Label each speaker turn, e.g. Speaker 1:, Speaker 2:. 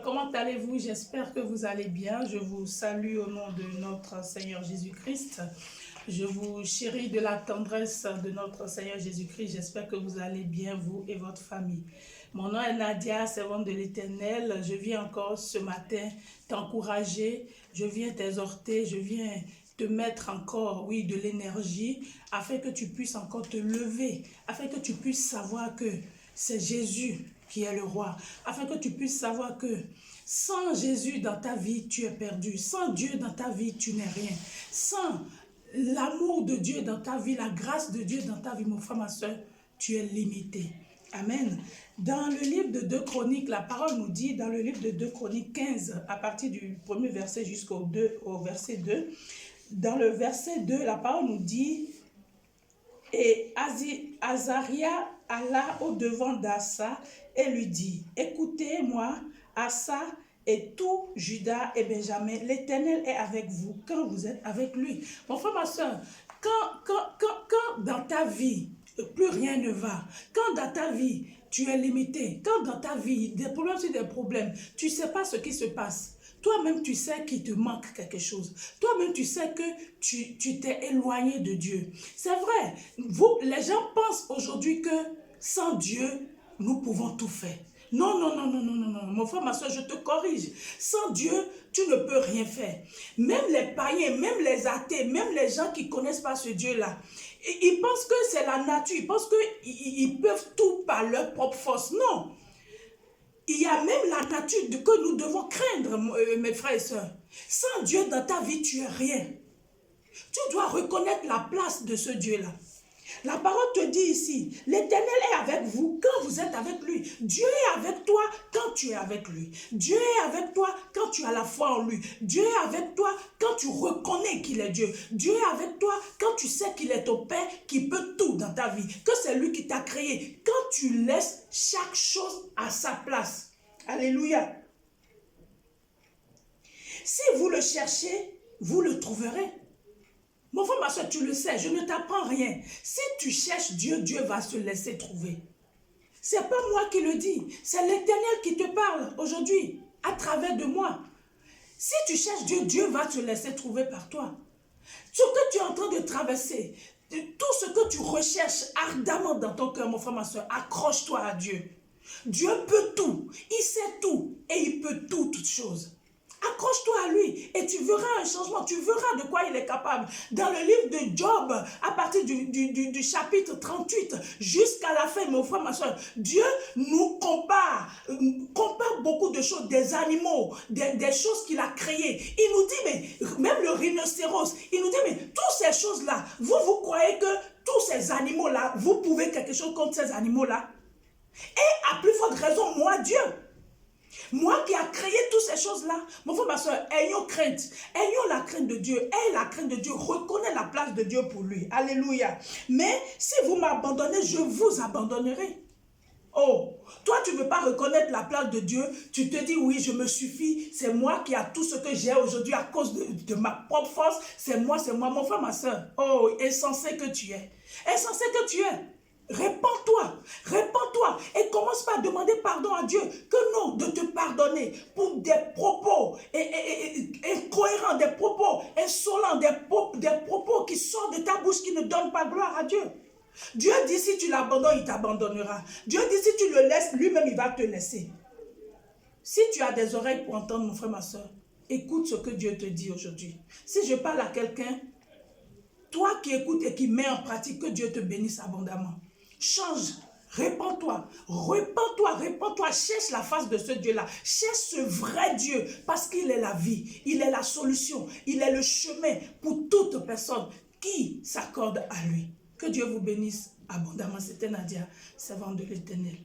Speaker 1: Comment allez-vous? J'espère que vous allez bien. Je vous salue au nom de notre Seigneur Jésus-Christ. Je vous chéris de la tendresse de notre Seigneur Jésus-Christ. J'espère que vous allez bien, vous et votre famille. Mon nom est Nadia, servante de l'Éternel. Je viens encore ce matin t'encourager. Je viens t'exhorter. Je viens te mettre encore, oui, de l'énergie, afin que tu puisses encore te lever, afin que tu puisses savoir que c'est Jésus qui est le roi, afin que tu puisses savoir que sans Jésus dans ta vie, tu es perdu. Sans Dieu dans ta vie, tu n'es rien. Sans l'amour de Dieu dans ta vie, la grâce de Dieu dans ta vie, mon frère, ma soeur, tu es limité. Amen. Dans le livre de 2 Chroniques, la parole nous dit, dans le livre de 2 Chroniques 15, à partir du premier verset jusqu'au verset 2, dans le verset 2, la parole nous dit, et Azaria alla au-devant d'Asa et lui dit, écoutez-moi, Asa et tout Juda et Benjamin, l'Éternel est avec vous quand vous êtes avec lui. Mon frère, ma soeur, quand dans ta vie, plus rien ne va, quand dans ta vie, tu es limité, quand dans ta vie, des problèmes sur des problèmes, tu ne sais pas ce qui se passe. Toi-même, tu sais qu'il te manque quelque chose. Toi-même, tu sais que tu t'es éloigné de Dieu. C'est vrai, les gens pensent aujourd'hui que sans Dieu, nous pouvons tout faire. Non, non, non, non, non, non, non. Mon frère, ma soeur, je te corrige. Sans Dieu, tu ne peux rien faire. Même les païens, même les athées, même les gens qui ne connaissent pas ce Dieu-là, ils pensent que c'est la nature. Ils pensent qu'ils peuvent tout par leur propre force. Non. Il y a même la nature que nous devons craindre, mes frères et sœurs. Sans Dieu dans ta vie, tu es rien. Tu dois reconnaître la place de ce Dieu-là. La parole te dit ici, l'Éternel est avec vous quand vous êtes avec lui. Dieu est avec toi quand tu es avec lui. Dieu est avec toi quand tu as la foi en lui. Dieu est avec toi quand tu reconnais qu'il est Dieu. Dieu est avec toi quand tu sais qu'il est ton Père qui peut tout dans ta vie. Que c'est lui qui t'a créé. Quand tu laisses chaque chose à sa place. Alléluia. Si vous le cherchez, vous le trouverez. Mon frère, ma soeur, tu le sais, je ne t'apprends rien. Si tu cherches Dieu, Dieu va se laisser trouver. Ce n'est pas moi qui le dis, c'est l'Éternel qui te parle aujourd'hui, à travers de moi. Si tu cherches Dieu, Dieu va se laisser trouver par toi. Ce que tu es en train de traverser, tout ce que tu recherches ardemment dans ton cœur, mon frère, ma soeur, accroche-toi à Dieu. Dieu peut tout, il sait tout et il peut toutes choses. Accroche-toi à lui et tu verras un changement, tu verras de quoi il est capable. Dans le livre de Job, à partir du chapitre 38 jusqu'à la fin, mon frère, ma soeur, Dieu nous compare beaucoup de choses, des animaux, des choses qu'il a créées. Il nous dit, mais même le rhinocéros, il nous dit, mais toutes ces choses-là, vous croyez que tous ces animaux-là, vous pouvez quelque chose contre ces animaux-là? Et à plus forte raison, moi, Dieu. Moi qui a créé toutes ces choses-là, mon frère, ma soeur, ayons crainte. Ayons la crainte de Dieu. Aie la crainte de Dieu. Reconnais la place de Dieu pour lui. Alléluia. Mais si vous m'abandonnez, je vous abandonnerai. Oh, toi tu ne veux pas reconnaître la place de Dieu. Tu te dis, oui, je me suffis. C'est moi qui a tout ce que j'ai aujourd'hui à cause de ma propre force. C'est moi, mon frère, ma soeur. Oh, insensé que tu es. Insensé que tu es. Répands-toi et commence par demander pardon à Dieu, que non, de te pardonner pour des propos incohérents, des propos insolents, des propos qui sortent de ta bouche qui ne donnent pas gloire à Dieu. Dieu dit si tu l'abandonnes, il t'abandonnera. Dieu dit si tu le laisses, lui-même il va te laisser. Si tu as des oreilles pour entendre, mon frère, ma soeur, écoute ce que Dieu te dit aujourd'hui. Si je parle à quelqu'un, toi qui écoutes et qui mets en pratique, que Dieu te bénisse abondamment. Change, répands-toi, cherche la face de ce Dieu-là, cherche ce vrai Dieu, parce qu'il est la vie, il est la solution, il est le chemin pour toute personne qui s'accorde à lui. Que Dieu vous bénisse abondamment. C'était Nadia, servante de l'Éternel.